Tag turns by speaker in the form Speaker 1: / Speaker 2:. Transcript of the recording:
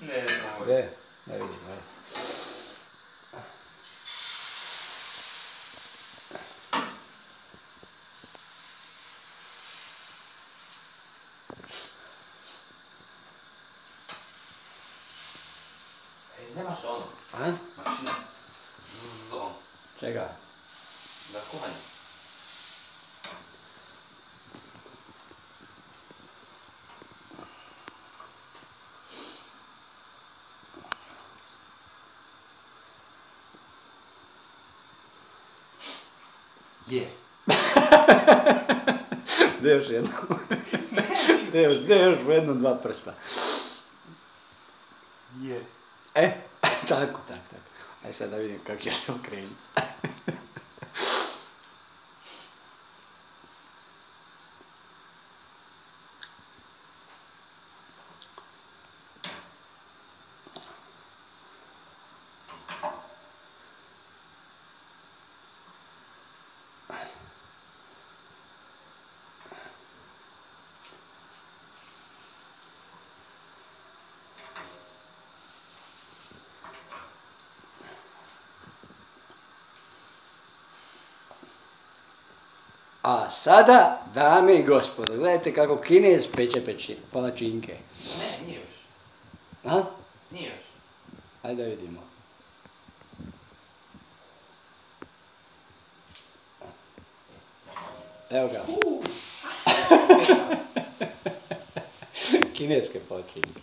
Speaker 1: Ne znam.
Speaker 2: Gdje? Ne vidim, ne.
Speaker 1: Nemaš ono?
Speaker 2: A?
Speaker 1: Mašina. Zzz, ono.
Speaker 2: Čega?
Speaker 1: Za kuhanje. Je.
Speaker 2: Gdje još jedno? Gdje još jedno dva prsta?
Speaker 1: Je.
Speaker 2: Tako. Aj sad da vidim kako ćeš okrenuti. A sada, dame i gospodo, gledajte kako Kinez peče palačinke.
Speaker 1: Ne, nije još.
Speaker 2: A?
Speaker 1: Nije još.
Speaker 2: Ajde da vidimo. Evo ga. Kineske palačinke.